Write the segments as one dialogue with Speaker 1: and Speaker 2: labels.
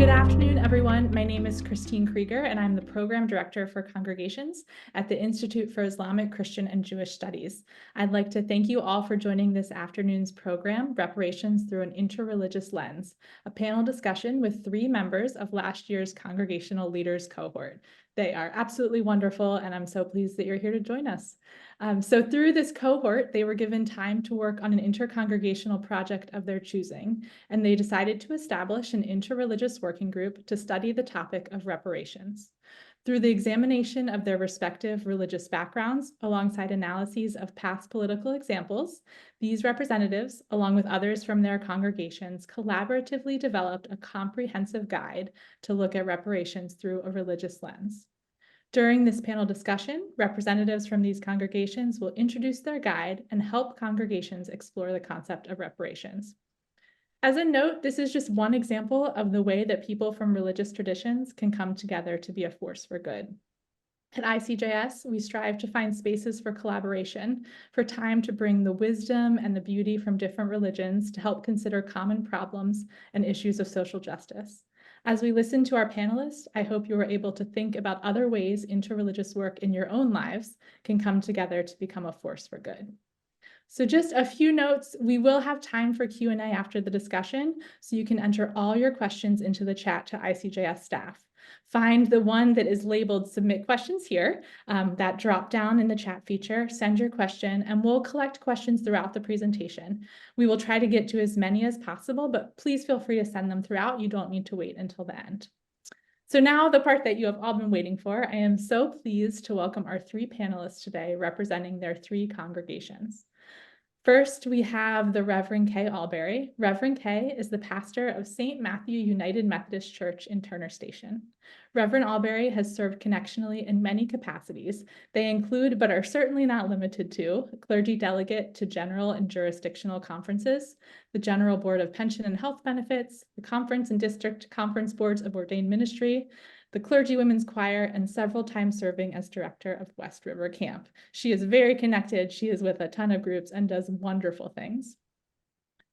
Speaker 1: Good afternoon, everyone. My name is Christine Krieger, and I'm the Program Director for Congregations at the Institute for Islamic, Christian, and Jewish Studies. I'd like to thank you all for joining this afternoon's program, Reparations Through an Interreligious Lens, a panel discussion with 3 members of last year's Congregational Leaders cohort. They are absolutely wonderful, and I'm so pleased that you're here to join us. So through this cohort, they were given time to work on an intercongregational project of their choosing, and they decided to establish an interreligious working group to study the topic of reparations. Through the examination of their respective religious backgrounds, alongside analyses of past political examples, these representatives, along with others from their congregations, collaboratively developed a comprehensive guide to look at reparations through a religious lens. During this panel discussion, representatives from these congregations will introduce their guide and help congregations explore the concept of reparations. As a note, this is just one example of the way that people from religious traditions can come together to be a force for good. At ICJS, we strive to find spaces for collaboration, for time to bring the wisdom and the beauty from different religions to help consider common problems and issues of social justice. As we listen to our panelists, I hope you are able to think about other ways interreligious work in your own lives can come together to become a force for good. So just a few notes. We will have time for Q&A after the discussion, so you can enter all your questions into the chat to ICJS staff. Find the one that is labeled Submit Questions here, that drop down in the chat feature, send your question, and we'll collect questions throughout the presentation. We will try to get to as many as possible, but please feel free to send them throughout. You don't need to wait until the end. So now the part that you have all been waiting for, I am so pleased to welcome our 3 panelists today representing their 3 congregations. First, we have the Reverend Kay Alberry. Reverend Kay is the pastor of St. Matthew United Methodist Church in Turner Station. Reverend Alberry has served connectionally in many capacities. They include, but are certainly not limited to, clergy delegate to general and jurisdictional conferences, the General Board of Pension and Health Benefits, the Conference and District Conference Boards of Ordained Ministry, the Clergy Women's Choir, and several times serving as director of West River Camp. She is very connected. She is with a ton of groups and does wonderful things.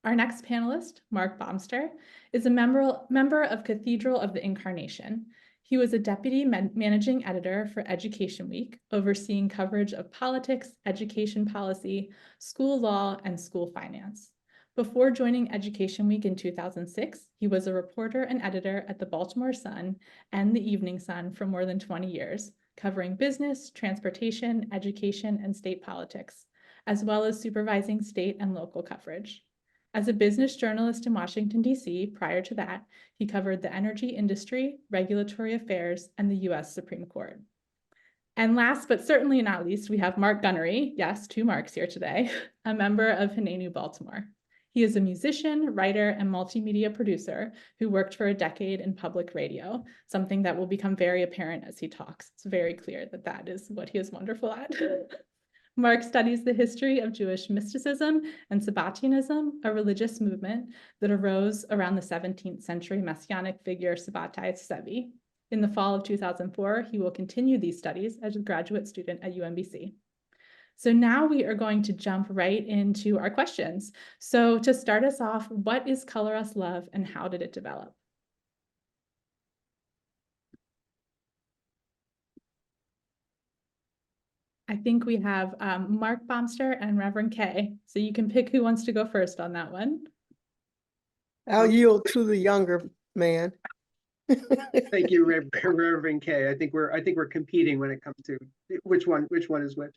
Speaker 1: Our next panelist, Mark Baumster, is a member of Cathedral of the Incarnation. He was a deputy managing editor for Education Week, overseeing coverage of politics, education policy, school law, and school finance. Before joining Education Week in 2006, he was a reporter and editor at the Baltimore Sun and the Evening Sun for more than 20 years, covering business, transportation, education, and state politics, as well as supervising state and local coverage. As a business journalist in Washington, D.C., prior to that, he covered the energy industry, regulatory affairs, and the U.S. Supreme Court. And last but certainly not least, we have Mark Gunnery, yes, 2 Marks here today, a member of Hinenu Baltimore. He is a musician, writer, and multimedia producer who worked for a decade in public radio, something that will become very apparent as he talks. It's very clear that that is what he is wonderful at. Mark studies the history of Jewish mysticism and Sabbatianism, a religious movement that arose around the 17th century messianic figure Sabbatai Tzvi. In the fall of 2004, he will continue these studies as a graduate student at UMBC. So now we are going to jump right into our questions. So to start us off, what is Color Us Love and how did it develop? I think we have Mark Baumster and Reverend Kay. So you can pick who wants to go first on that one.
Speaker 2: I'll yield to the younger man.
Speaker 3: Thank you, Reverend Kay. I think we're competing when it comes to which one is which.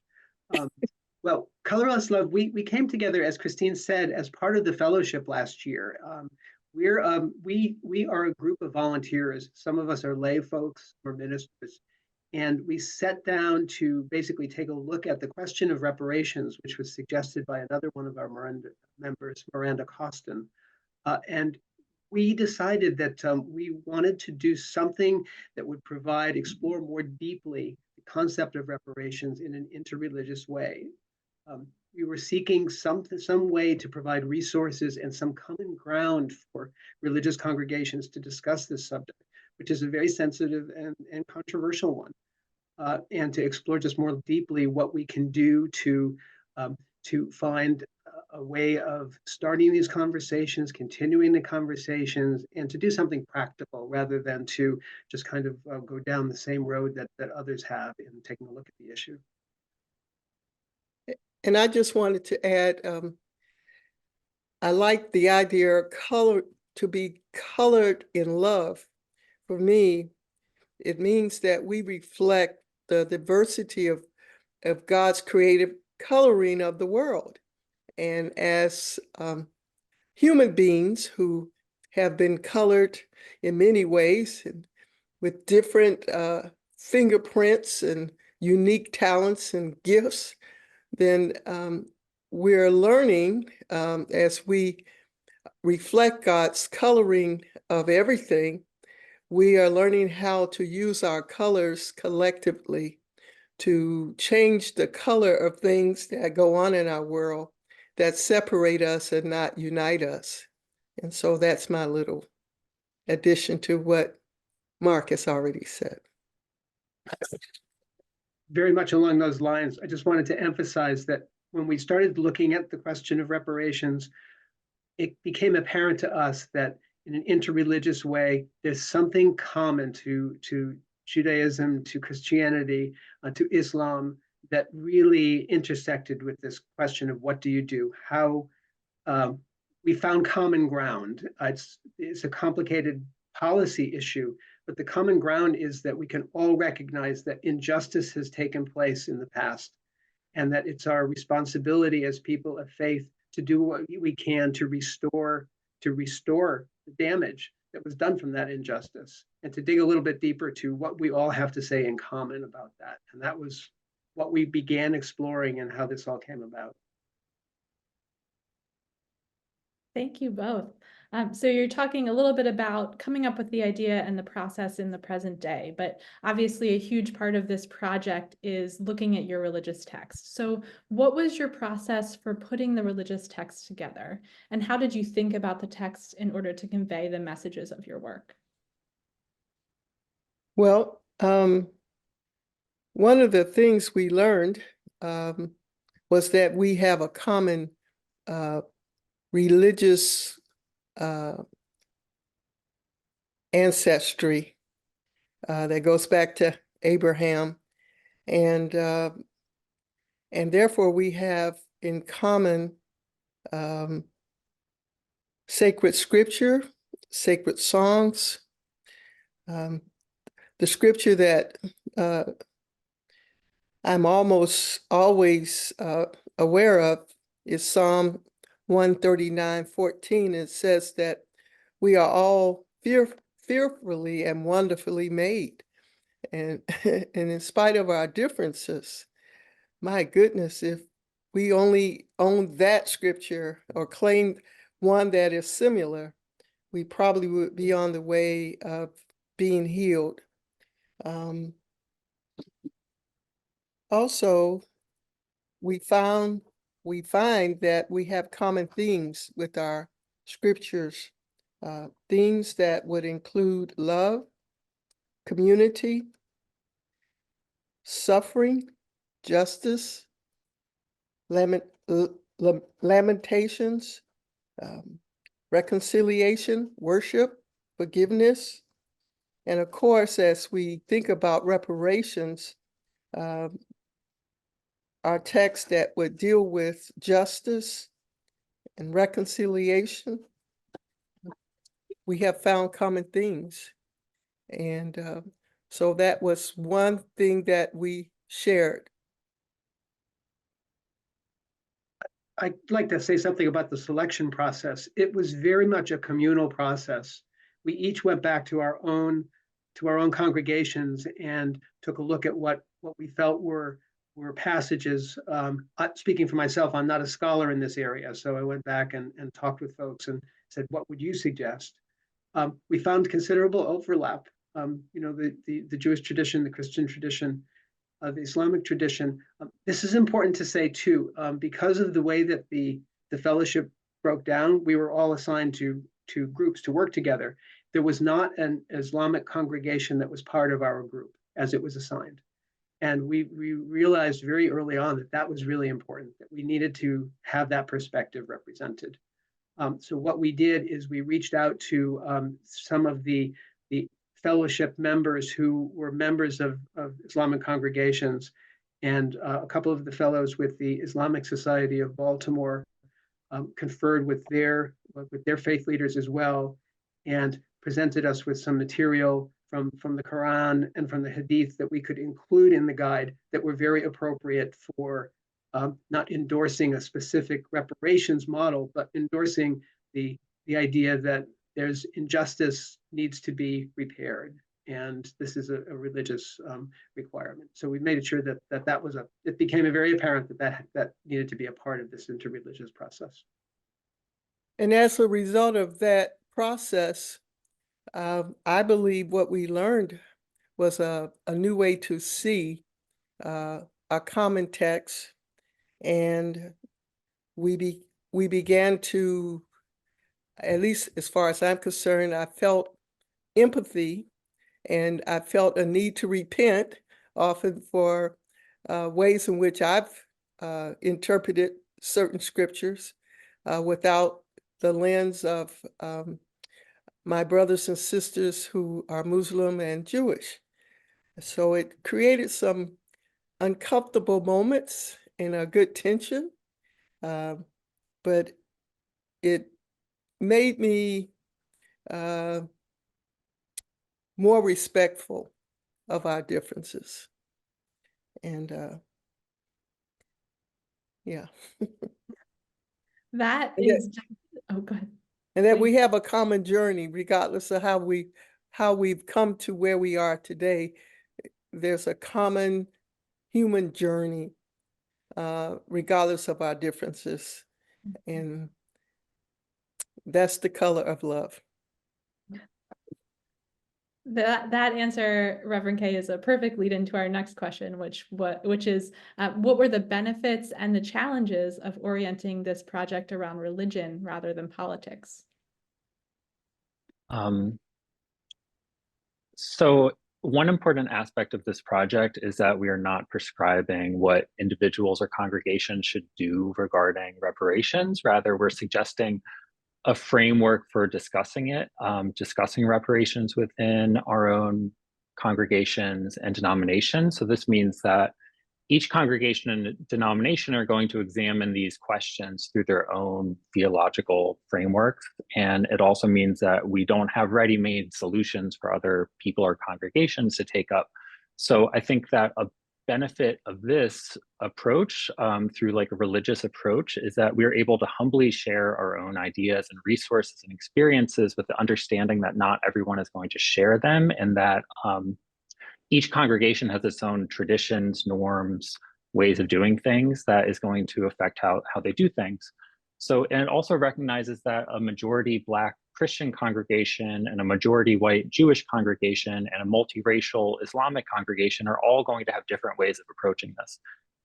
Speaker 3: Well, Color Us Love, we came together, as Christine said, as part of the fellowship last year. We are a group of volunteers. Some of us are lay folks or ministers, and we sat down to basically take a look at the question of reparations, which was suggested by another one of our members, Miranda Costin, and we decided that we wanted to do something that would explore more deeply the concept of reparations in an interreligious way. We were seeking some way to provide resources and some common ground for religious congregations to discuss this subject, which is a very sensitive and controversial one, and to explore just more deeply what we can do to find a way of starting these conversations, continuing the conversations, and to do something practical rather than to just kind of go down the same road that others have in taking a look at the issue.
Speaker 2: And I just wanted to add, I like the idea of color, to be colored in love. For me, it means that we reflect the diversity of God's creative coloring of the world. And as human beings who have been colored in many ways and with different fingerprints and unique talents and gifts, then we're learning as we reflect God's coloring of everything, we are learning how to use our colors collectively to change the color of things that go on in our world that separate us and not unite us. And so that's my little addition to what Mark has already said.
Speaker 3: Very much along those lines, I just wanted to emphasize that when we started looking at the question of reparations, it became apparent to us that in an interreligious way, there's something common to Judaism, to Christianity, to Islam that really intersected with this question of what do you do? How we found common ground. It's a complicated policy issue, but the common ground is that we can all recognize that injustice has taken place in the past, and that it's our responsibility as people of faith to do what we can to restore the damage that was done from that injustice, and to dig a little bit deeper to what we all have to say in common about that. And that was what we began exploring and how this all came about.
Speaker 1: Thank you both. So you're talking a little bit about coming up with the idea and the process in the present day, but obviously a huge part of this project is looking at your religious text. So what was your process for putting the religious text together? And how did you think about the text in order to convey the messages of your work?
Speaker 2: Well, one of the things we learned was that we have a common religious ancestry that goes back to Abraham, and therefore we have in common sacred scripture, sacred songs. The scripture that I'm almost always aware of is Psalm 139:14. It says that we are all fearfully and wonderfully made. And, and in spite of our differences, my goodness, if we only own that scripture or claim one that is similar, we probably would be on the way of being healed. Also, we find that we have common themes with our scriptures, themes that would include love, community, suffering, justice, lamentations, reconciliation, worship, forgiveness. And of course, as we think about reparations, our text that would deal with justice and reconciliation, we have found common themes. And so that was one thing that we shared.
Speaker 3: I'd like to say something about the selection process. It was very much a communal process. We each went back to our own congregations and took a look at what we felt were passages. Speaking for myself, I'm not a scholar in this area, so I went back and talked with folks and said, what would you suggest? We found considerable overlap. The Jewish tradition, the Christian tradition, the Islamic tradition. This is important to say too, because of the way that the fellowship broke down, we were all assigned to groups to work together. There was not an Islamic congregation that was part of our group as it was assigned. And we realized very early on that that was really important, that we needed to have that perspective represented. So what we did is we reached out to some of the fellowship members who were members of Islamic congregations, and a couple of the fellows with the Islamic Society of Baltimore conferred with their faith leaders as well, and presented us with some material from the Quran and from the Hadith that we could include in the guide that were very appropriate for not endorsing a specific reparations model, but endorsing the idea that there's injustice needs to be repaired, and this is a religious requirement. So we made sure that was it became very apparent that needed to be a part of this interreligious process.
Speaker 2: And as a result of that process, I believe what we learned was a new way to see a common text, and we began to, at least as far as I'm concerned, I felt empathy, and I felt a need to repent often for ways in which I've interpreted certain scriptures without the lens of my brothers and sisters who are Muslim and Jewish. So it created some uncomfortable moments and a good tension, but it made me more respectful of our differences. And yeah.
Speaker 1: That
Speaker 2: Yeah.
Speaker 1: is, oh, go ahead.
Speaker 2: And that
Speaker 1: Please.
Speaker 2: we have a common journey, regardless of how we've come to where we are today. There's a common human journey, regardless of our differences. And that's the color of love.
Speaker 1: That answer, Reverend Kay, is a perfect lead into our next question, which is what were the benefits and the challenges of orienting this project around religion rather than politics?
Speaker 4: So one important aspect of this project is that we are not prescribing what individuals or congregations should do regarding reparations. Rather, we're suggesting a framework for discussing it, discussing reparations within our own congregations and denominations. So this means that each congregation and denomination are going to examine these questions through their own theological frameworks. And it also means that we don't have ready-made solutions for other people or congregations to take up. So I think that a benefit of this approach through like a religious approach is that we're able to humbly share our own ideas and resources and experiences with the understanding that not everyone is going to share them, and that each congregation has its own traditions, norms, ways of doing things that is going to affect how they do things. So, and it also recognizes that a majority Black Christian congregation and a majority white Jewish congregation and a multiracial Islamic congregation are all going to have different ways of approaching this.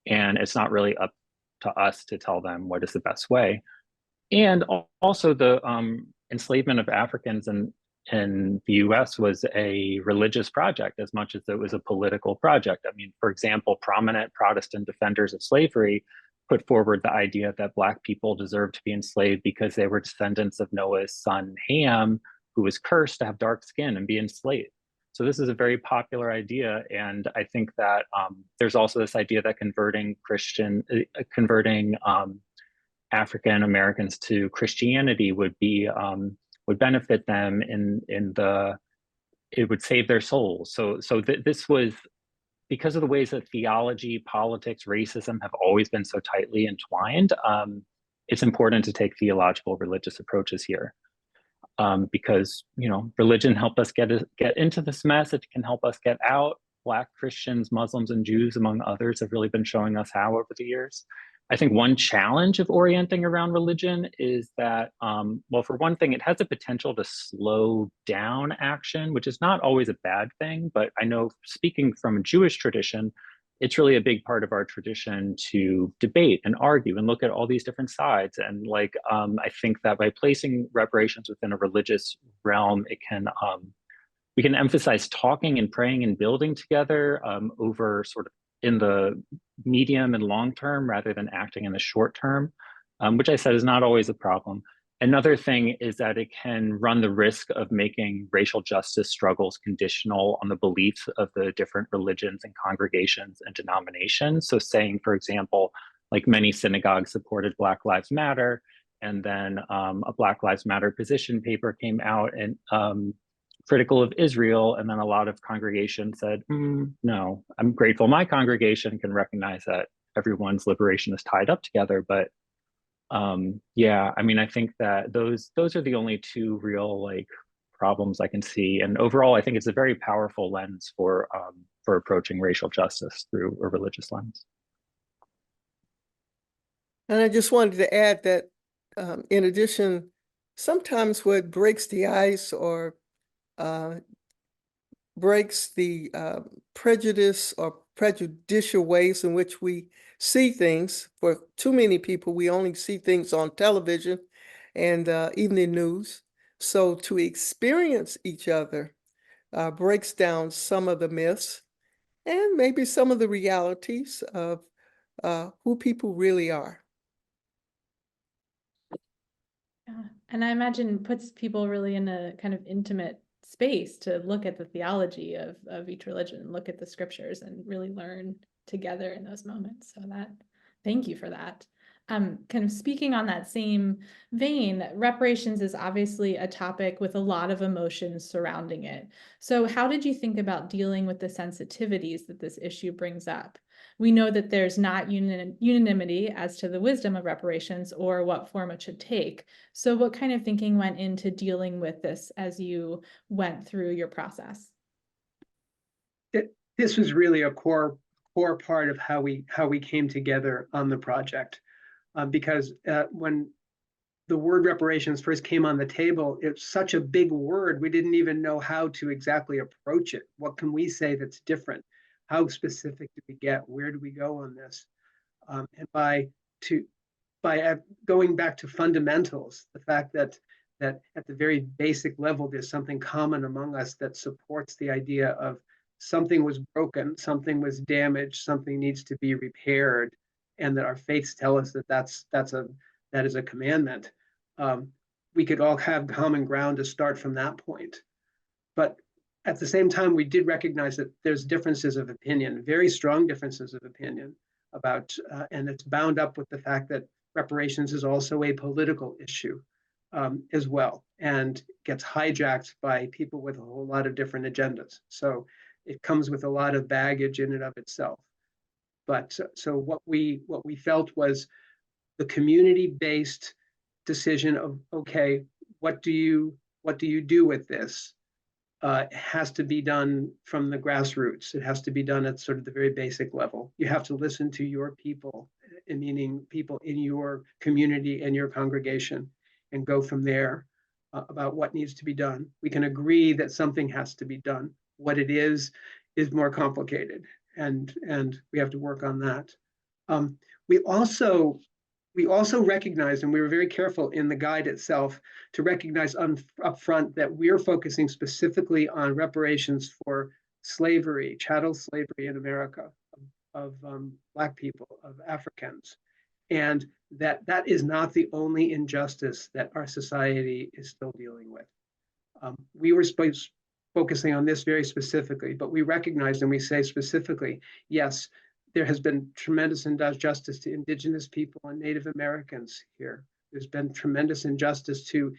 Speaker 4: And it's not really up to us to tell them what is the best way. And also the enslavement of Africans in the US was a religious project as much as it was a political project. I mean, for example, prominent Protestant defenders of slavery put forward the idea that Black people deserved to be enslaved because they were descendants of Noah's son Ham, who was cursed to have dark skin and be enslaved. So this is a very popular idea. And I think that there's also this idea that converting African Americans to Christianity would benefit them it would save their souls. So this was, because of the ways that theology, politics, racism have always been so tightly entwined, it's important to take theological religious approaches here. Because, you know, religion helped us get into this mess. It can help us get out. Black Christians, Muslims, and Jews, among others, have really been showing us how over the years. I think one challenge of orienting around religion is that, well, for one thing, it has the potential to slow down action, which is not always a bad thing. But I know, speaking from a Jewish tradition, it's really a big part of our tradition to debate and argue and look at all these different sides. And like, I think that by placing reparations within a religious realm, it can, we can emphasize talking and praying and building together over sort of in the medium and long term rather than acting in the short term, which I said is not always a problem. Another thing is that it can run the risk of making racial justice struggles conditional on the beliefs of the different religions and congregations and denominations. So saying, for example, like many synagogues supported Black Lives Matter, and then a Black Lives Matter position paper came out and critical of Israel, and then a lot of congregations said, no, I'm grateful my congregation can recognize that everyone's liberation is tied up together, but yeah, I mean, I think that those are the only two real like problems I can see. And overall, I think it's a very powerful lens for approaching racial justice through a religious lens.
Speaker 2: And I just wanted to add that in addition, sometimes what breaks the ice or breaks the prejudice or prejudicial ways in which we see things. For too many people, we only see things on television and evening news. So to experience each other breaks down some of the myths and maybe some of the realities of who people really are.
Speaker 1: Yeah. And I imagine puts people really in a kind of intimate space to look at the theology of each religion, look at the scriptures and really learn together in those moments. So thank you for that. Kind of speaking on that same vein, reparations is obviously a topic with a lot of emotions surrounding it. So how did you think about dealing with the sensitivities that this issue brings up? We know that there's not unanimity as to the wisdom of reparations or what form it should take. So what kind of thinking went into dealing with this as you went through your process?
Speaker 3: This was really a core part of how we came together on the project, because when the word reparations first came on the table, it's such a big word. We didn't even know how to exactly approach it. What can we say that's different? How specific do we get? Where do we go on this? And by going back to fundamentals, the fact that at the very basic level, there's something common among us that supports the idea of something was broken, something was damaged, something needs to be repaired, and that our faiths tell us that that is a commandment. We could all have common ground to start from that point. But at the same time, we did recognize that there's differences of opinion, very strong differences of opinion about, and it's bound up with the fact that reparations is also a political issue as well, and gets hijacked by people with a whole lot of different agendas. So it comes with a lot of baggage in and of itself. But so what we felt was the community-based decision of, okay, what do you do with this? Has to be done from the grassroots. It has to be done at sort of the very basic level. You have to listen to your people, meaning people in your community and your congregation, and go from there about what needs to be done. We can agree that something has to be done. What it is more complicated, and we have to work on that. We also recognized, and we were very careful in the guide itself to recognize up front that we're focusing specifically on reparations for slavery, chattel slavery in America of Black people, of Africans, and that is not the only injustice that our society is still dealing with. We were focusing on this very specifically, but we recognize and we say specifically, yes, there has been tremendous injustice to Indigenous people and Native Americans here. There's been tremendous injustice to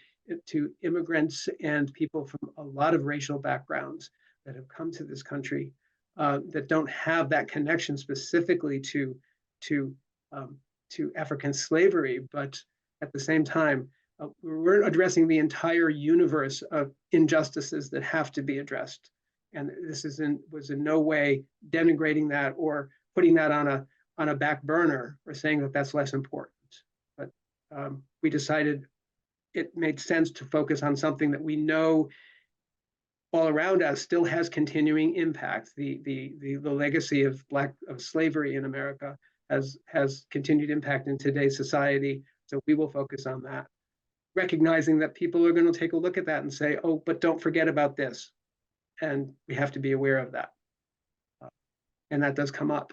Speaker 3: immigrants and people from a lot of racial backgrounds that have come to this country that don't have that connection specifically to African slavery, but at the same time, we're addressing the entire universe of injustices that have to be addressed. And this was in no way denigrating that or putting that on a back burner or saying that that's less important. But we decided it made sense to focus on something that we know all around us still has continuing impact. The legacy of slavery in America has continued impact in today's society. So we will focus on that, recognizing that people are going to take a look at that and say, oh, but don't forget about this. And we have to be aware of that. And that does come up.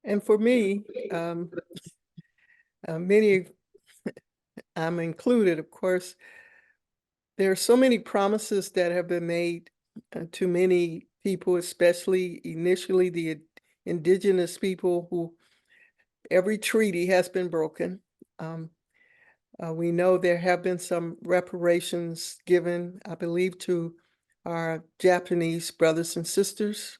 Speaker 2: And for me, many, I'm included, of course, there are so many promises that have been made to many people, especially initially the indigenous people, who every treaty has been broken. We know there have been some reparations given, I believe, to our Japanese brothers and sisters.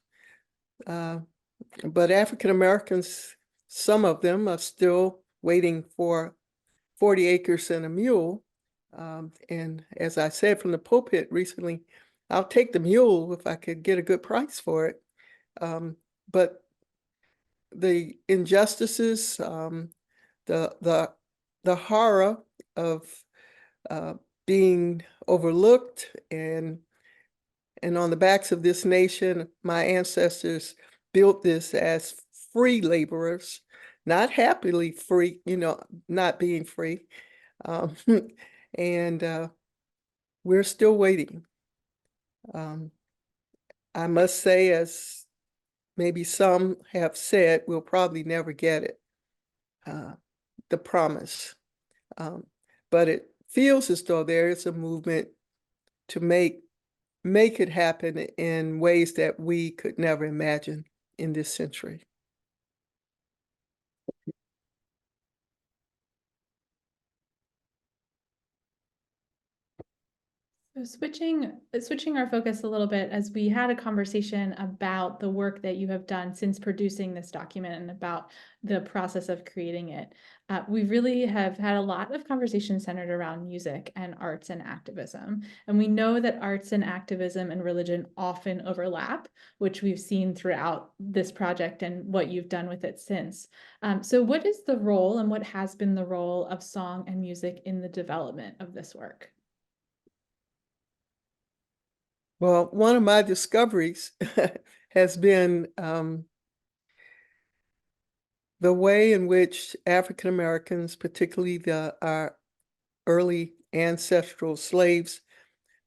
Speaker 2: But African Americans, some of them are still waiting for 40 acres and a mule. And as I said from the pulpit recently, I'll take the mule if I could get a good price for it. But the injustices, the horror of being overlooked, and on the backs of this nation, my ancestors built this as free laborers, not happily free, not being free. And we're still waiting. I must say, as maybe some have said, we'll probably never get it, the promise. But it feels as though there is a movement to make it happen in ways that we could never imagine in this century.
Speaker 1: So switching our focus a little bit, as we had a conversation about the work that you have done since producing this document and about the process of creating it. We really have had a lot of conversation centered around music and arts and activism. And we know that arts and activism and religion often overlap, which we've seen throughout this project and what you've done with it since. So what is the role, and what has been the role, of song and music in the development of this work?
Speaker 2: Well, one of my discoveries has been the way in which African Americans, particularly our early ancestral slaves,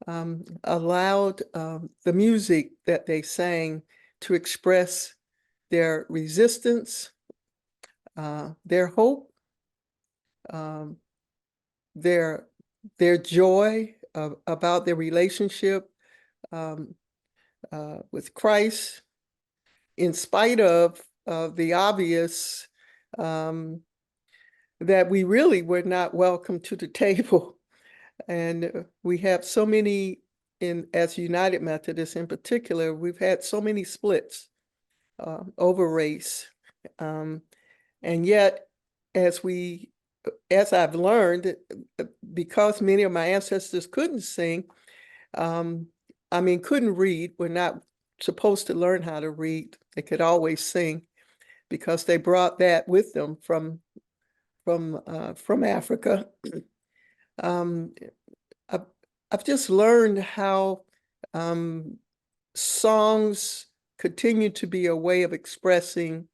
Speaker 2: allowed the music that they sang to express their resistance, their hope, their joy about their relationship with Christ, in spite of the obvious that we really were not welcome to the table. And we have so many, as United Methodists in particular, we've had so many splits over race. And yet, as I've learned, because many of my ancestors couldn't sing, couldn't read, were not supposed to learn how to read. They could always sing because they brought that with them from Africa. I've just learned how songs continue to be a way of expressing,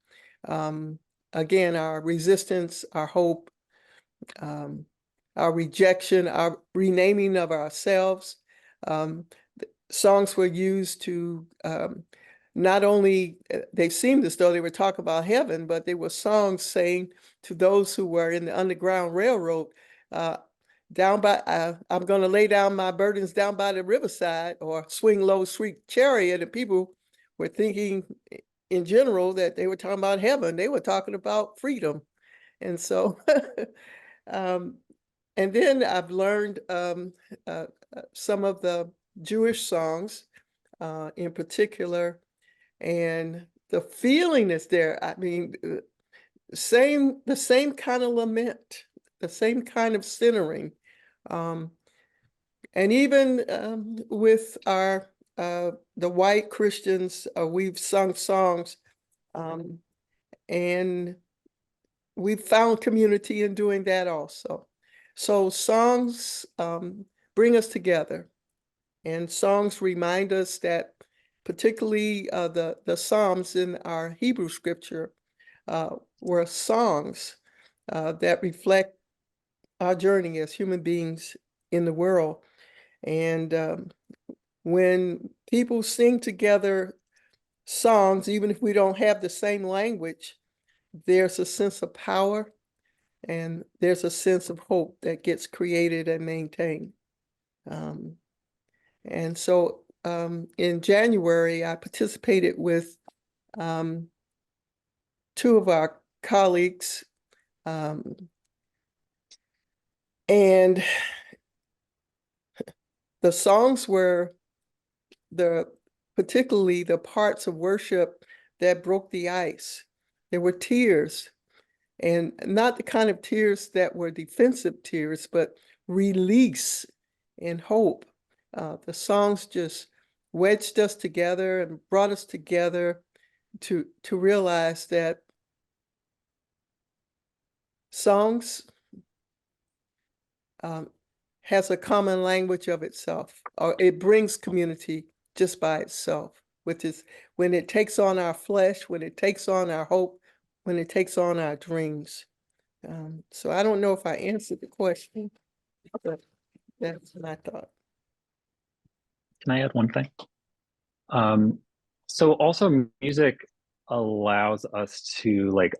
Speaker 2: again, our resistance, our hope, our rejection, our renaming of ourselves. Songs were used to not only, they seemed as though they were talking about heaven, but they were songs saying to those who were in the Underground Railroad, I'm going to lay down my burdens down by the riverside, or swing low, sweet chariot. And people were thinking in general that they were talking about heaven. They were talking about freedom. And so, and then I've learned some of the Jewish songs in particular, and the feeling is there. The same kind of lament, the same kind of centering. And even with the white Christians, we've sung songs, and we've found community in doing that also. So songs bring us together, and songs remind us that, particularly the Psalms in our Hebrew scripture, were songs that reflect our journey as human beings in the world. And when people sing together songs, even if we don't have the same language, there's a sense of power and there's a sense of hope that gets created and maintained. And so in January, I participated with 2 of our colleagues, and the songs were particularly the parts of worship that broke the ice. There were tears, and not the kind of tears that were defensive tears, but release and hope. The songs just wedged us together and brought us together to realize that songs has a common language of itself, or it brings community just by itself, which is when it takes on our flesh, when it takes on our hope, when it takes on our dreams. So I don't know if I answered the question, but that's my thought.
Speaker 4: Can I add one thing? So also music allows us to like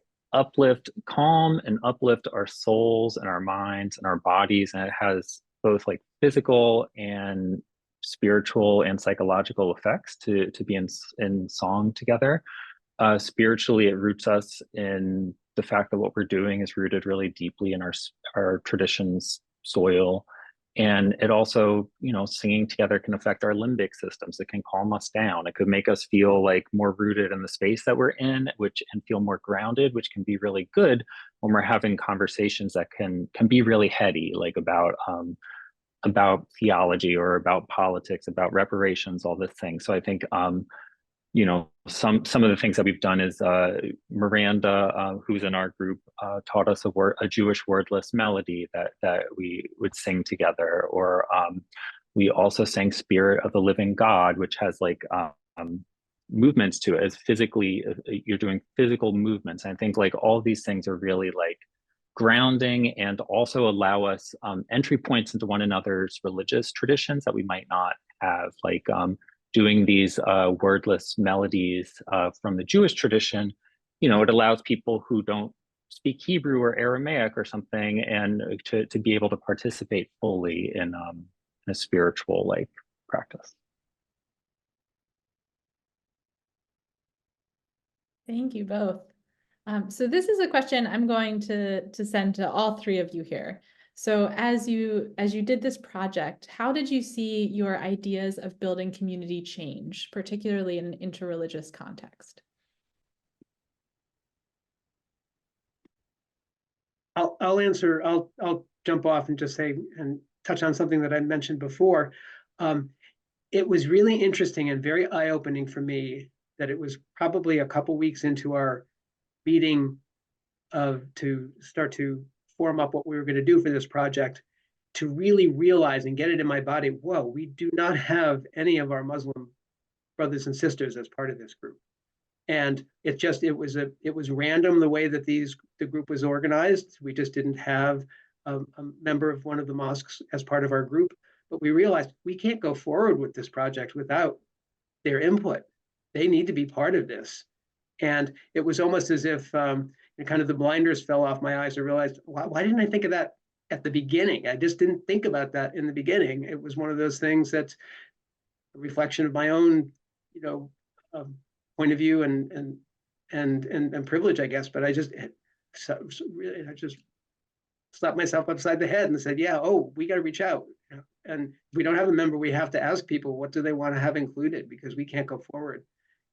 Speaker 4: calm and uplift our souls and our minds and our bodies, and it has both like physical and spiritual and psychological effects to be in song together. Spiritually, it roots us in the fact that what we're doing is rooted really deeply in our tradition's soil. And it also, singing together can affect our limbic systems. It can calm us down. It could make us feel like more rooted in the space that we're in, and feel more grounded, which can be really good when we're having conversations that can be really heady, like about theology or about politics, about reparations, all this thing. So I think some of the things that we've done is Miranda, who's in our group, taught us a Jewish wordless melody that we would sing together. Or we also sang "Spirit of the Living God," which has like movements to it. As physically, you're doing physical movements. And I think like all these things are really like grounding and also allow us entry points into one another's religious traditions that we might not have, like doing these wordless melodies from the Jewish tradition. It allows people who don't speak Hebrew or Aramaic or something, and to be able to participate fully in a spiritual like practice.
Speaker 1: Thank you both. So this is a question I'm going to send to all 3 of you here. So as you did this project, how did you see your ideas of building community change, particularly in an interreligious context?
Speaker 3: I'll answer. I'll jump off and just say and touch on something that I mentioned before. It was really interesting and very eye-opening for me that it was probably a couple weeks into our meeting to start to form up what we were going to do for this project, to really realize and get it in my body, whoa, we do not have any of our Muslim brothers and sisters as part of this group. And it was random the way that the group was organized. We just didn't have a member of one of the mosques as part of our group, but we realized we can't go forward with this project without their input. They need to be part of this. And it was almost as if kind of the blinders fell off my eyes. I realized, why didn't I think of that at the beginning? I just didn't think about that in the beginning. It was one of those things that's a reflection of my own, point of view and privilege, I guess. But I just slapped myself upside the head and said, we got to reach out. And if we don't have a member, we have to ask people, what do they want to have included? Because we can't go forward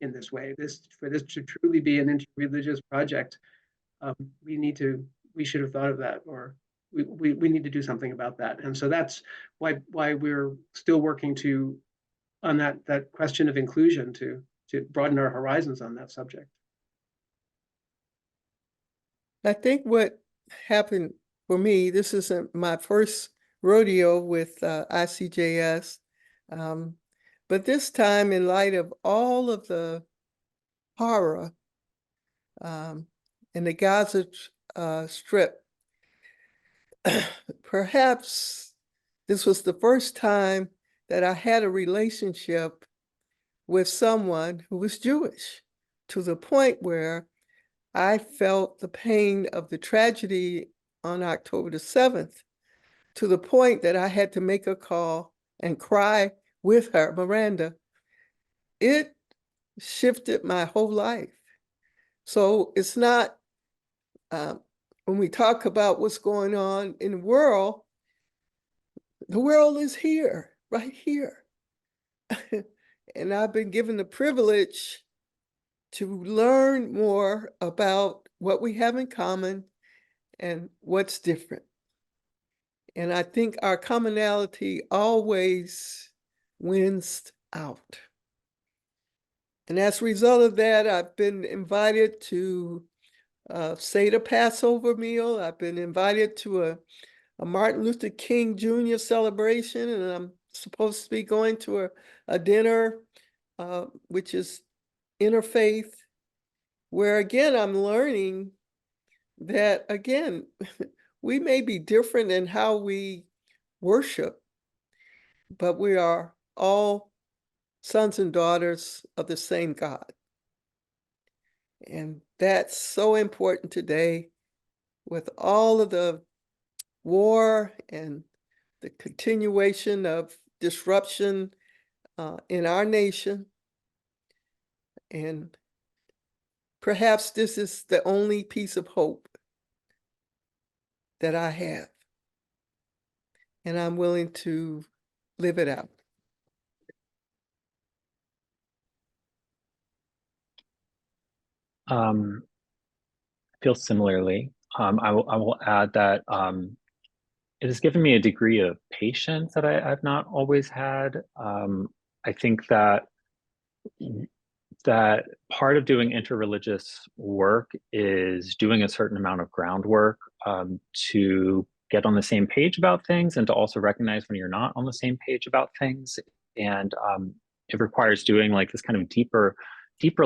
Speaker 3: in this way. For this to truly be an interreligious project, we should have thought of that, or we need to do something about that. And so that's why we're still working on that question of inclusion to broaden our horizons on that subject.
Speaker 2: I think what happened for me, this isn't my first rodeo with ICJS, but this time, in light of all of the horror in the Gaza Strip, perhaps this was the first time that I had a relationship with someone who was Jewish, to the point where I felt the pain of the tragedy on October the 7th to the point that I had to make a call and cry with her, Miranda. It shifted my whole life. So it's not, when we talk about what's going on in the world is here, right here. And I've been given the privilege to learn more about what we have in common and what's different. And I think our commonality always wins out. And as a result of that, I've been invited to say the Passover meal. I've been invited to a Martin Luther King Jr. celebration, and I'm supposed to be going to a dinner, which is interfaith, where again, I'm learning that, again, we may be different in how we worship, but we are all sons and daughters of the same God. And that's so important today with all of the war and the continuation of disruption in our nation. And perhaps this is the only piece of hope that I have. And I'm willing to live it out.
Speaker 4: I feel similarly. I will add that it has given me a degree of patience that I've not always had. I think that part of doing interreligious work is doing a certain amount of groundwork to get on the same page about things, and to also recognize when you're not on the same page about things. And it requires doing like this kind of deeper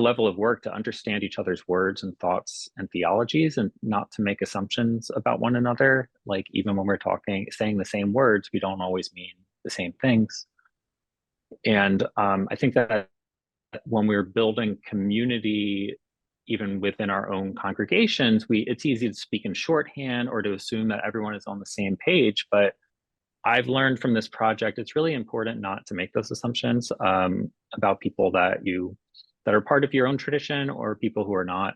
Speaker 4: level of work to understand each other's words and thoughts and theologies, and not to make assumptions about one another. Like, even when we're saying the same words, we don't always mean the same things. And I think that when we're building community, even within our own congregations, it's easy to speak in shorthand or to assume that everyone is on the same page. But I've learned from this project, it's really important not to make those assumptions about people that are part of your own tradition or people who are not.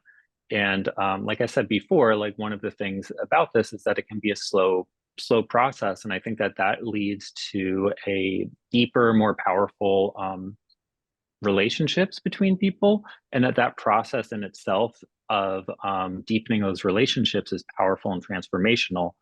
Speaker 4: And like I said before, like, one of the things about this is that it can be a slow process. And I think that leads to a deeper, more powerful relationships between people, and that process in itself of deepening those relationships is powerful and transformational,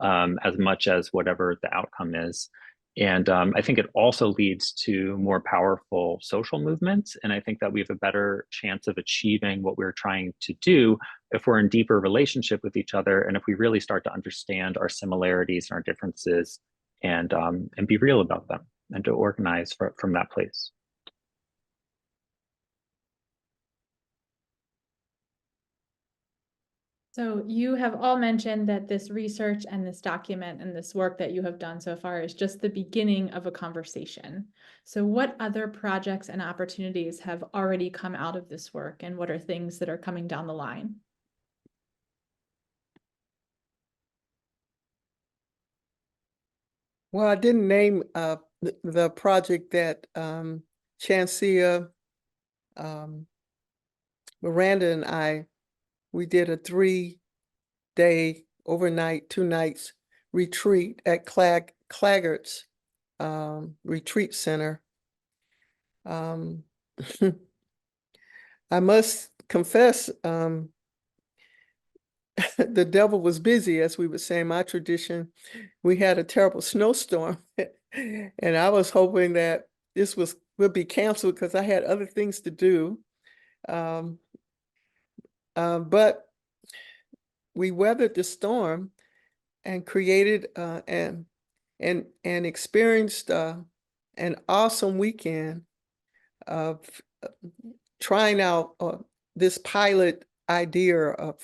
Speaker 4: as much as whatever the outcome is. And I think it also leads to more powerful social movements. And I think that we have a better chance of achieving what we're trying to do if we're in deeper relationship with each other, and if we really start to understand our similarities and our differences, and be real about them, and to organize from that place.
Speaker 1: So you have all mentioned that this research and this document and this work that you have done so far is just the beginning of a conversation. So what other projects and opportunities have already come out of this work, and what are things that are coming down the line?
Speaker 2: Well, I didn't name the project that Chancia, Miranda and we did a 3-day, overnight, 2 nights retreat at Claggart's retreat center. I must confess, the devil was busy, as we would say in my tradition. We had a terrible snowstorm, and I was hoping that this would be canceled because I had other things to do. But we weathered the storm and created and experienced an awesome weekend of trying out this pilot idea of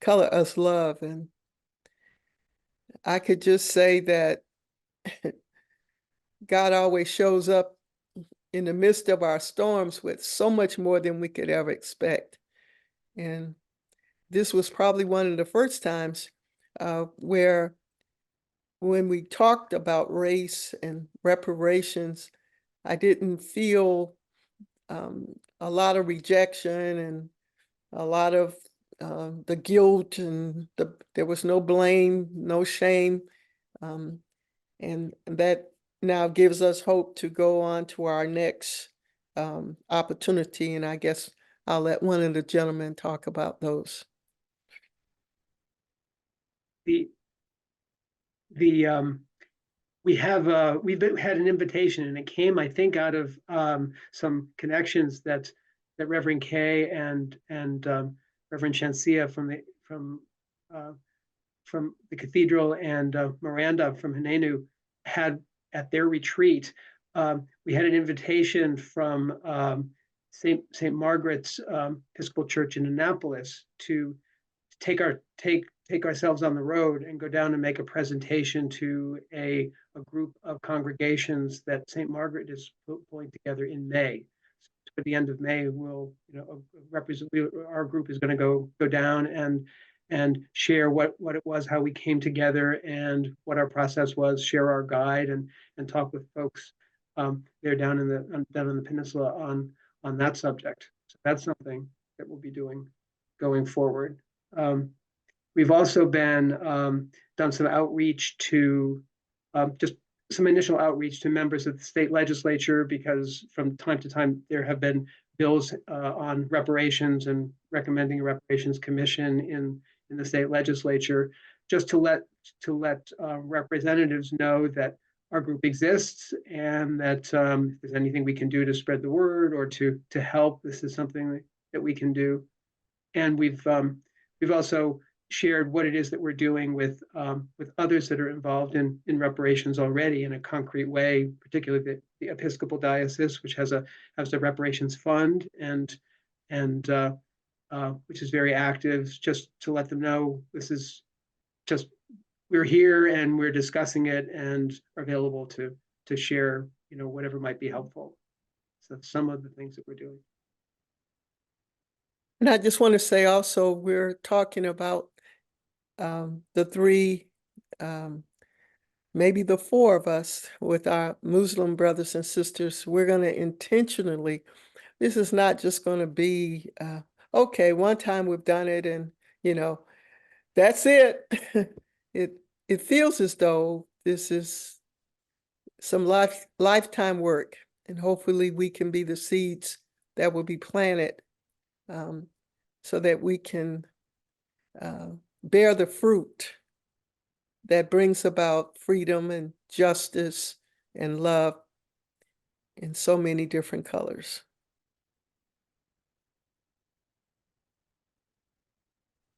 Speaker 2: Color Us Love. And I could just say that God always shows up in the midst of our storms with so much more than we could ever expect. And this was probably one of the first times where when we talked about race and reparations, I didn't feel a lot of rejection and a lot of the guilt, and there was no blame, no shame. And that now gives us hope to go on to our next opportunity. And I guess I'll let one of the gentlemen talk about those.
Speaker 3: We've had an invitation, and it came, I think, out of some connections that Reverend Kay and Reverend Shansia from the Cathedral and Miranda from Hinenu had at their retreat. We had an invitation from St. Margaret's Episcopal Church in Annapolis to take ourselves on the road and go down and make a presentation to a group of congregations that St. Margaret is pulling together in May. So at the end of May, we'll, our group is going to go down and share what it was, how we came together, and what our process was, share our guide, and talk with folks there down in the peninsula on that subject. So that's something that we'll be doing going forward. We've also been done some outreach to just some initial outreach to members of the state legislature, because from time to time there have been bills on reparations and recommending a reparations commission in the state legislature, just to let representatives know that our group exists, and that if there's anything we can do to spread the word or to help, this is something that we can do. And we've also shared what it is that we're doing with others that are involved in reparations already in a concrete way, particularly the Episcopal Diocese, which has a reparations fund and which is very active, just to let them know this is just, we're here and we're discussing it and are available to share, whatever might be helpful. So that's some of the things that we're doing.
Speaker 2: And I just want to say also, we're talking about the three, maybe the four of us with our Muslim brothers and sisters. We're going to intentionally, this is not just going to be, okay, one time we've done it and, that's it. It feels as though this is some lifetime work, and hopefully we can be the seeds that will be planted so that we can bear the fruit that brings about freedom and justice and love in so many different colors.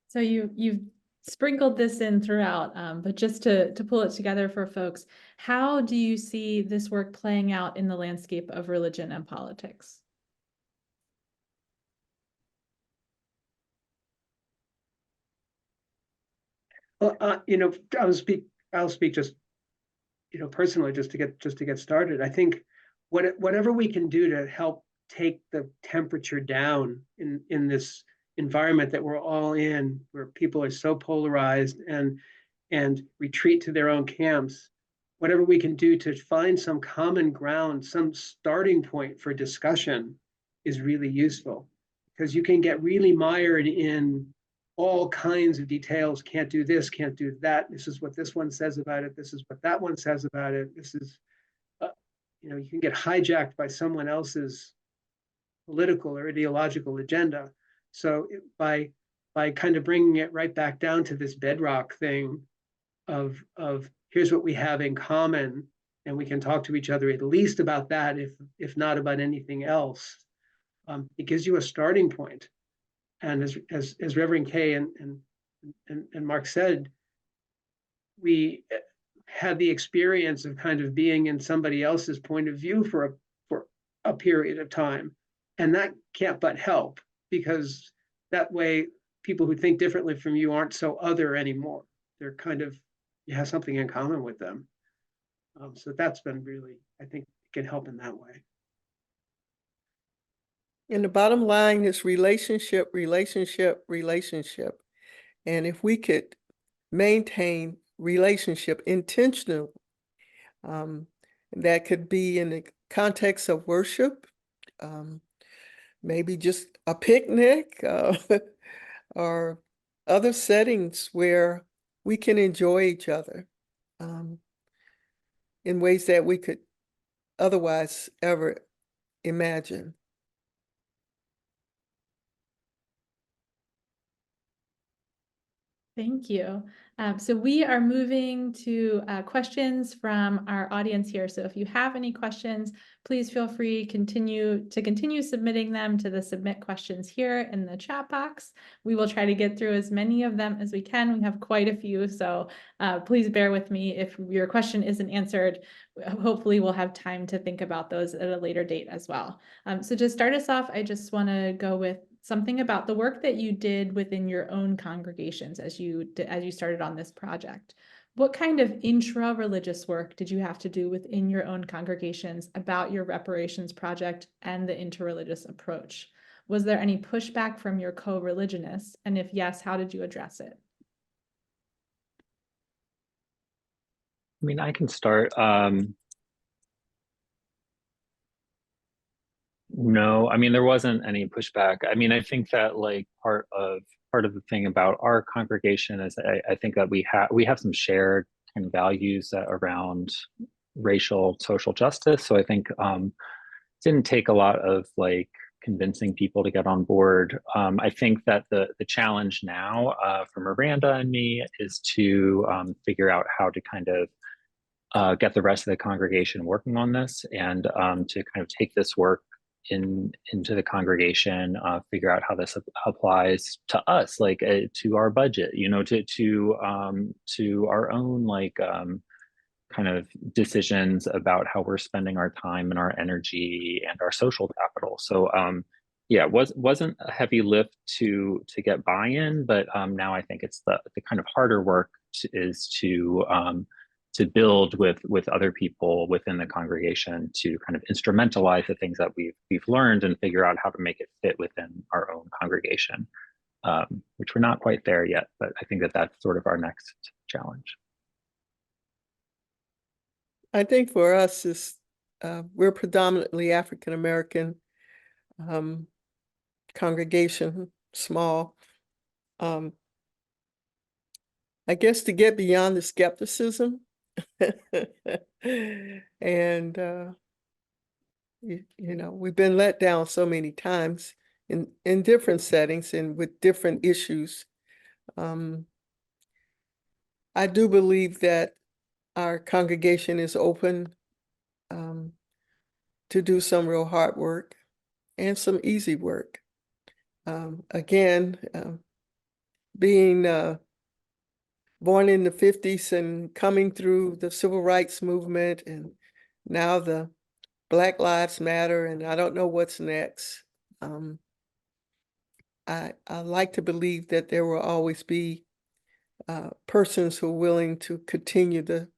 Speaker 1: So you've sprinkled this in throughout, but just to pull it together for folks, how do you see this work playing out in the landscape of religion and politics?
Speaker 3: Well, I'll speak just, personally, just to get started. I think whatever we can do to help take the temperature down in this environment that we're all in, where people are so polarized and retreat to their own camps, whatever we can do to find some common ground, some starting point for discussion is really useful, because you can get really mired in all kinds of details. Can't do this, can't do that. This is what this one says about it. This is what that one says about it. This is, you can get hijacked by someone else's political or ideological agenda. So by kind of bringing it right back down to this bedrock thing of here's what we have in common, and we can talk to each other at least about that, if not about anything else, it gives you a starting point. And as Reverend Kay and Mark said, we had the experience of kind of being in somebody else's point of view for a period of time, and that can't but help, because that way people who think differently from you aren't so other anymore. They're kind of, you have something in common with them. So that's been really, I think it can help in that way.
Speaker 2: And the bottom line is relationship, relationship, relationship. And if we could maintain relationship intentionally, that could be in the context of worship, maybe just a picnic, or other settings where we can enjoy each other in ways that we could otherwise ever imagine.
Speaker 1: Thank you. So we are moving to questions from our audience here. So if you have any questions, please feel free to continue submitting them to the submit questions here in the chat box. We will try to get through as many of them as we can. We have quite a few, so please bear with me if your question isn't answered. Hopefully we'll have time to think about those at a later date as well. So to start us off, I just want to go with something about the work that you did within your own congregations as you started on this project. What kind of intra-religious work did you have to do within your own congregations about your reparations project and the interreligious approach? Was there any pushback from your co-religionists? And if yes, how did you address it?
Speaker 4: I mean, I can start. No, I mean, there wasn't any pushback. I mean, I think that like part of the thing about our congregation is I think that we have some shared kind of values around racial social justice. So I think it didn't take a lot of like convincing people to get on board. I think that the challenge now for Miranda and me is to figure out how to kind of get the rest of the congregation working on this, and to kind of take this work into the congregation, figure out how this applies to us, like to our budget, you know, to our own like kind of decisions about how we're spending our time and our energy and our social capital. So yeah, wasn't a heavy lift to get buy-in, but now I think it's the kind of harder work is to build with other people within the congregation to kind of instrumentalize the things that we've learned and figure out how to make it fit within our own congregation, which we're not quite there yet, but I think that that's sort of our next challenge.
Speaker 2: I think for us is we're predominantly African American congregation, small. I guess to get beyond the skepticism and you know, we've been let down so many times in different settings and with different issues. I do believe that our congregation is open to do some real hard work and some easy work. Again, being born in the 50s and coming through the civil rights movement, and now the Black Lives Matter, and I don't know what's next. I like to believe that there will always be persons who are willing to continue the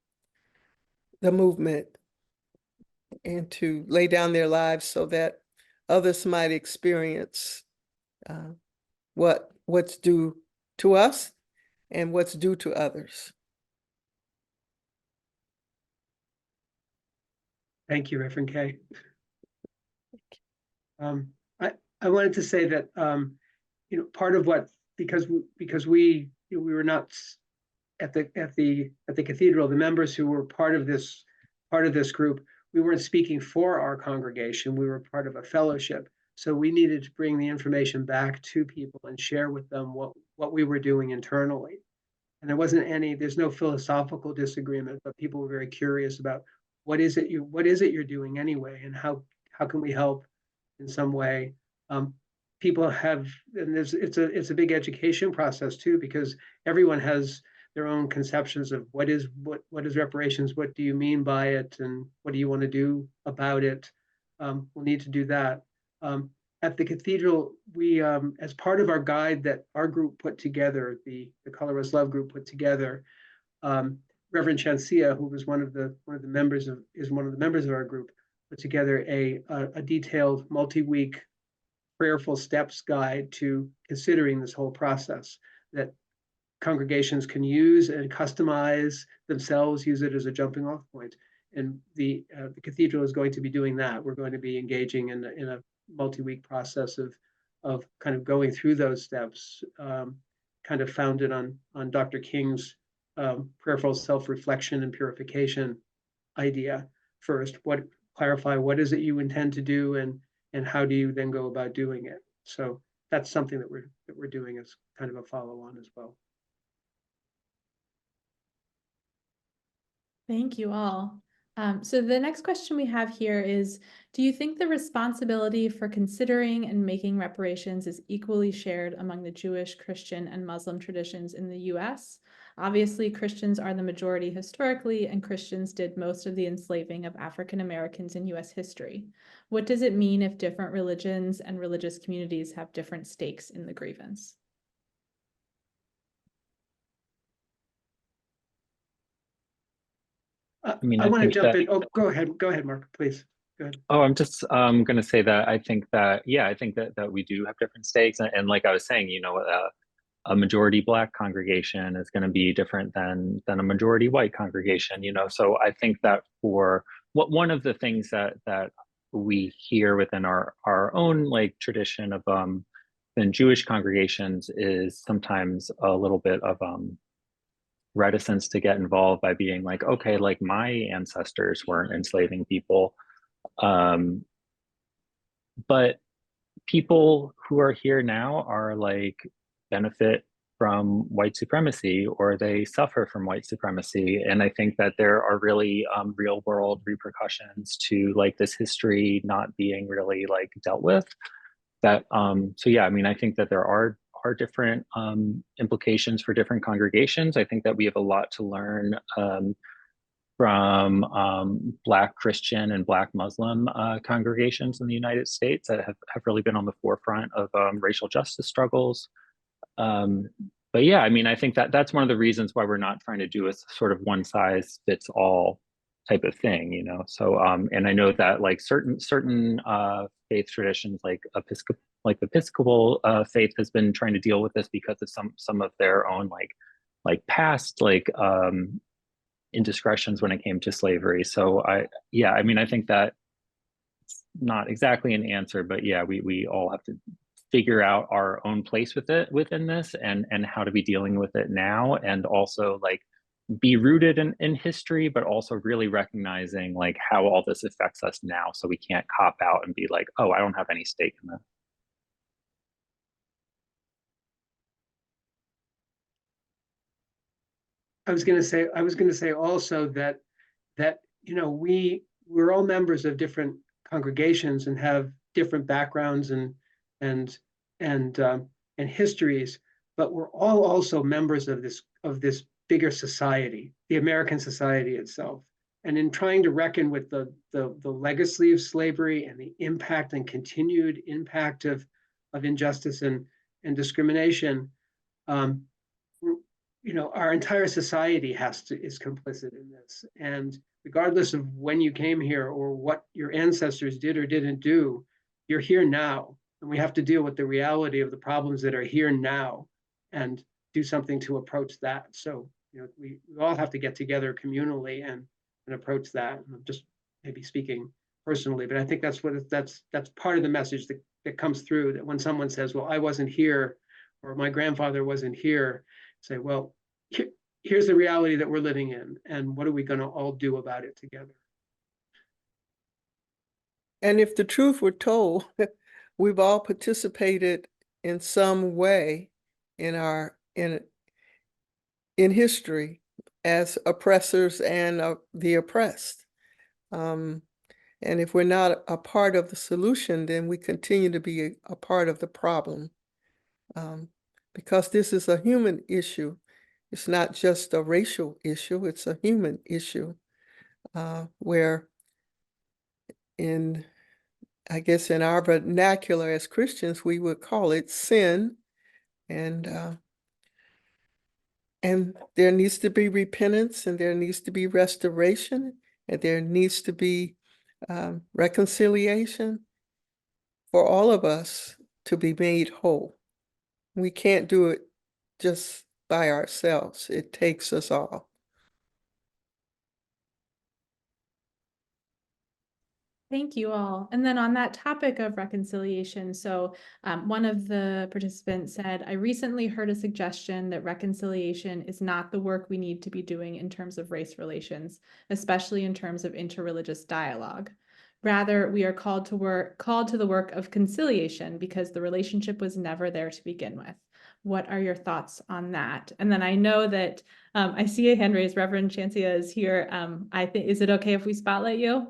Speaker 2: movement and to lay down their lives so that others might experience what's due to us and what's due to others.
Speaker 3: Thank you, Reverend Kay. I wanted to say that you know, part of what, because we were not at the cathedral, the members who were part of this group, we weren't speaking for our congregation. We were part of a fellowship, so we needed to bring the information back to people and share with them what we were doing internally. And there's no philosophical disagreement, but people were very curious about what is it you're doing anyway, and how can we help in some way. People have, and it's a big education process too, because everyone has their own conceptions of what is reparations, what do you mean by it, and what do you want to do about it. We'll need to do that. At the cathedral, we, as part of our guide that our group put together, the Color Us Love group put together, Reverend Chancia, who was one of the members of our group, put together a detailed multi-week prayerful steps guide to considering this whole process that congregations can use and customize themselves, use it as a jumping off point. And the Cathedral is going to be doing that. We're going to be engaging in a multi-week process of kind of going through those steps, kind of founded on Dr. King's prayerful self-reflection and purification idea. First, clarify what is it you intend to do, and how do you then go about doing it. So that's something that we're doing as kind of a follow-on as well.
Speaker 1: Thank you all. So the next question we have here is, do you think the responsibility for considering and making reparations is equally shared among the Jewish, Christian, and Muslim traditions in the US? Obviously, Christians are the majority historically, and Christians did most of the enslaving of African Americans in US history. What does it mean if different religions and religious communities have different stakes in the grievance?
Speaker 3: I want to jump in. Oh, go ahead, Mark, please. Go ahead.
Speaker 4: Oh, I'm just going to say that I think that we do have different stakes, and like I was saying, a majority Black congregation is going to be different than a majority white congregation. So I think that for one of the things that we hear within our own like tradition of in Jewish congregations is sometimes a little bit of reticence to get involved by being like, okay, like my ancestors weren't enslaving people. But people who are here now are like benefit from white supremacy, or they suffer from white supremacy. And I think that there are really real world repercussions to like this history not being really like dealt with. That so yeah, I mean, I think that there are different implications for different congregations. I think that we have a lot to learn from Black Christian and Black Muslim congregations in the United States that have really been on the forefront of racial justice struggles. But yeah, I mean, I think that that's one of the reasons why we're not trying to do a sort of one size fits all type of thing, So, and I know that like certain faith traditions, like Episcopal faith, has been trying to deal with this because of some of their own like past indiscretions when it came to slavery. So I mean, I think that it's not exactly an answer, but yeah, we all have to figure out our own place within this, and how to be dealing with it now, and also like be rooted in history, but also really recognizing like how all this affects us now, so we can't cop out and be like, oh, I don't have any stake in this.
Speaker 3: I was going to say also that we're all members of different congregations and have different backgrounds and histories, but we're all also members of this bigger society, the American society itself. And in trying to reckon with the legacy of slavery and the impact and continued impact of injustice and discrimination, our entire society is complicit in this. And regardless of when you came here or what your ancestors did or didn't do, you're here now. And we have to deal with the reality of the problems that are here now and do something to approach that. So, we all have to get together communally and approach that. And I'm just maybe speaking personally, but I think that's part of the message that comes through, that when someone says, well, I wasn't here, or my grandfather wasn't here, say, well, here's the reality that we're living in, and what are we going to all do about it together?
Speaker 2: And if the truth were told, we've all participated in some way in history as oppressors and the oppressed. And if we're not a part of the solution, then we continue to be a part of the problem. Because this is a human issue. It's not just a racial issue, it's a human issue, where I guess in our vernacular as Christians, we would call it sin. And there needs to be repentance, and there needs to be restoration, and there needs to be reconciliation for all of us to be made whole. We can't do it just by ourselves. It takes us all.
Speaker 1: Thank you all. And then on that topic of reconciliation, so one of the participants said, I recently heard a suggestion that reconciliation is not the work we need to be doing in terms of race relations, especially in terms of interreligious dialogue. Rather, we are called to the work of conciliation because the relationship was never there to begin with. What are your thoughts on that? And then I know that I see a hand raised. Reverend Chancia is here. I think, is it okay if we spotlight you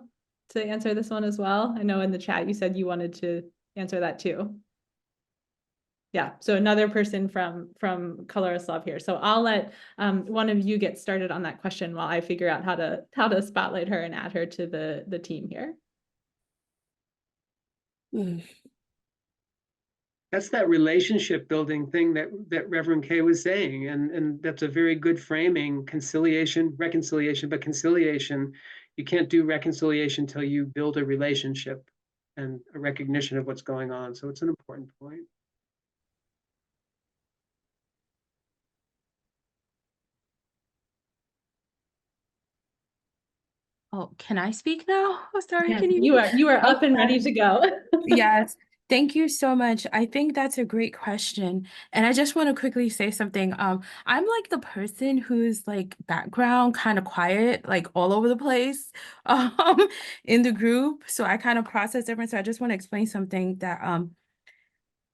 Speaker 1: to answer this one as well? I know in the chat you said you wanted to answer that too. Yeah, so another person from Color Us Love here. So I'll let one of you get started on that question while I figure out how to spotlight her and add her to the team here.
Speaker 3: That's that relationship building thing that Reverend Kay was saying, and that's a very good framing. Conciliation, reconciliation, but conciliation, you can't do reconciliation until you build a relationship and a recognition of what's going on. So it's an important point.
Speaker 5: Oh, can I speak now? Oh, sorry,
Speaker 1: Yes,
Speaker 5: can
Speaker 1: you are up and ready to go.
Speaker 5: Yes, thank you so much. I think that's a great question. And I just want to quickly say something. I'm like the person who's like background, kind of quiet, like all over the place, in the group. So I kind of process different. So I just want to explain something that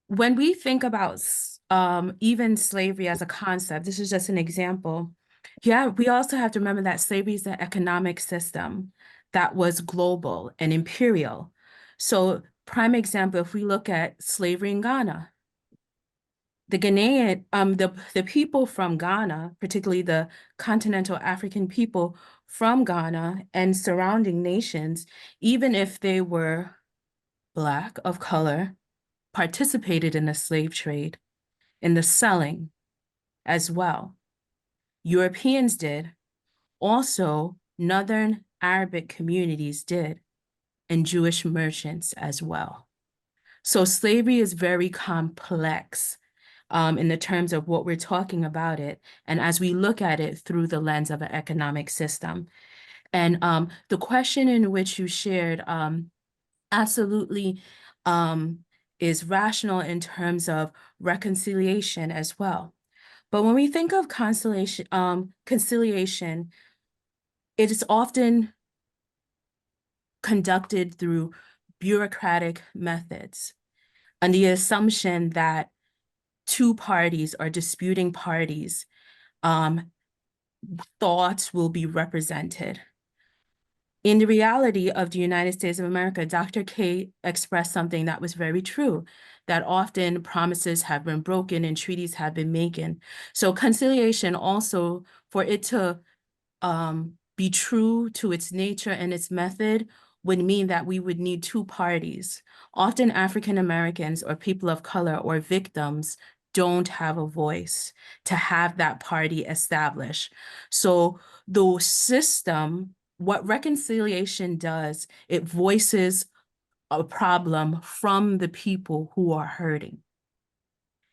Speaker 5: when we think about even slavery as a concept, this is just an example. Yeah, we also have to remember that slavery is an economic system that was global and imperial. So, prime example, if we look at slavery in Ghana, the Ghanaian, the people from Ghana, particularly the continental African people from Ghana and surrounding nations, even if they were Black of color, participated in the slave trade, in the selling as well. Europeans did. Also, Northern Arabic communities did, and Jewish merchants as well. So slavery is very complex in the terms of what we're talking about it, and as we look at it through the lens of an economic system. And the question in which you shared absolutely is rational in terms of reconciliation as well. But when we think of conciliation, it is often conducted through bureaucratic methods on the assumption that two parties or disputing parties thoughts will be represented. In the reality of the United States of America, Dr. K expressed something that was very true, that often promises have been broken and treaties have been made. So conciliation also, for it to be true to its nature and its method, would mean that we would need two parties. Often African Americans or people of color or victims don't have a voice to have that party established. So the system, what reconciliation does, it voices a problem from the people who are hurting.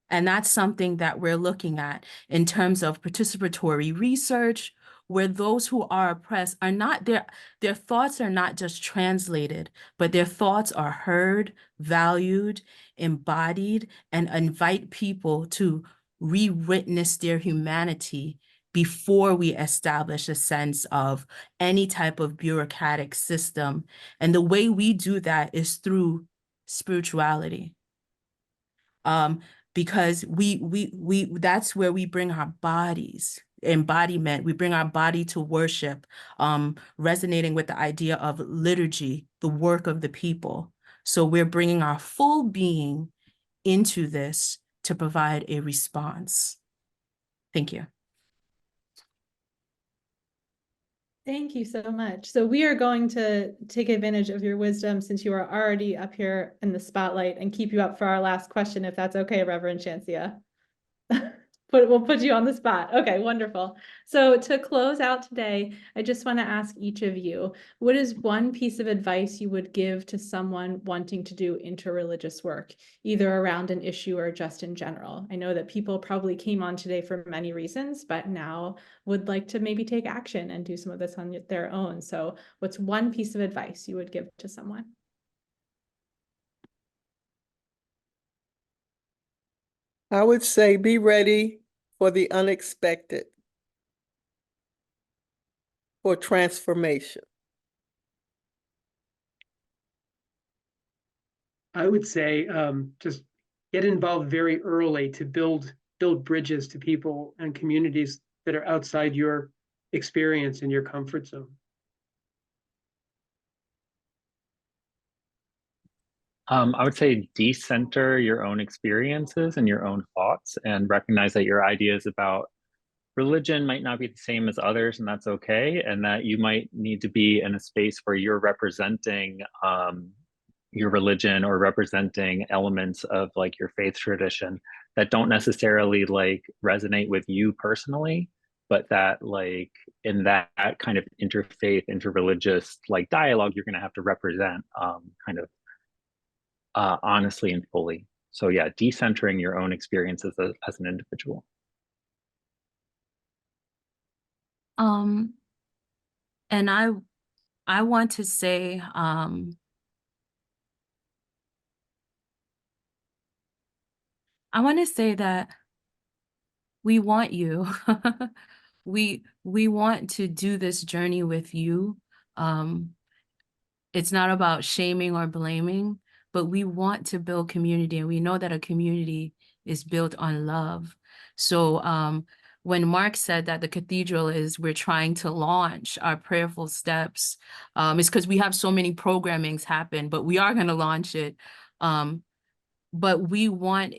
Speaker 5: And that's something that we're looking at in terms of participatory research, where those who are oppressed are not, their thoughts are not just translated, but their thoughts are heard, valued, embodied, and invite people to re-witness their humanity before we establish a sense of any type of bureaucratic system. And the way we do that is through spirituality. Because we that's where we bring our bodies, embodiment, we bring our body to worship, resonating with the idea of liturgy, the work of the people. So we're bringing our full being into this to provide a response. Thank you.
Speaker 1: Thank you so much. So we are going to take advantage of your wisdom since you are already up here in the spotlight and keep you up for our last question, if that's okay, Reverend Chancia. We'll put you on the spot. Okay, wonderful. So to close out today, I just want to ask each of you, what is one piece of advice you would give to someone wanting to do interreligious work, either around an issue or just in general? I know that people probably came on today for many reasons, but now would like to maybe take action and do some of this on their own. So what's one piece of advice you would give to someone?
Speaker 2: I would say be ready for the unexpected, for transformation.
Speaker 3: I would say just get involved very early to build bridges to people and communities that are outside your experience and your comfort zone.
Speaker 4: I would say decenter your own experiences and your own thoughts and recognize that your ideas about religion might not be the same as others, and that's okay. And that you might need to be in a space where you're representing your religion or representing elements of like your faith tradition that don't necessarily like resonate with you personally, but that like in that kind of interfaith, interreligious like dialogue, you're going to have to represent kind of honestly and fully. So yeah, decentering your own experiences as an individual.
Speaker 5: And I want to say, that we want you. We want to do this journey with you. It's not about shaming or blaming, but we want to build community, and we know that a community is built on love. So when Mark said that the cathedral is, we're trying to launch our prayerful steps, it's because we have so many programmings happen, but we are going to launch it. But we want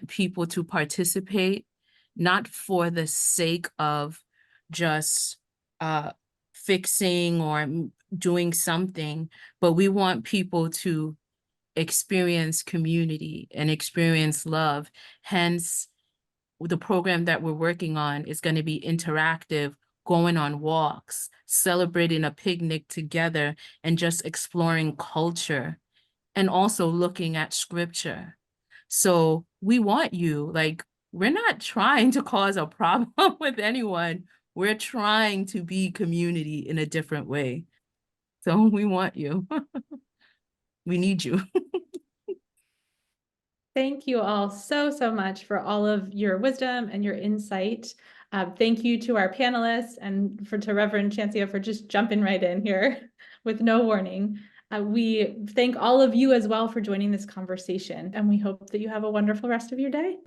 Speaker 5: people to participate, not for the sake of just fixing or doing something, but we want people to experience community and experience love. Hence, the program that we're working on is going to be interactive, going on walks, celebrating a picnic together, and just exploring culture, and also looking at scripture. So we want you, like, we're not trying to cause a problem with anyone. We're trying to be community in a different way. So we want you. We need you.
Speaker 1: Thank you all so much for all of your wisdom and your insight. Thank you to our panelists and to Reverend Chancia for just jumping right in here with no warning. We thank all of you as well for joining this conversation, and we hope that you have a wonderful rest of your day.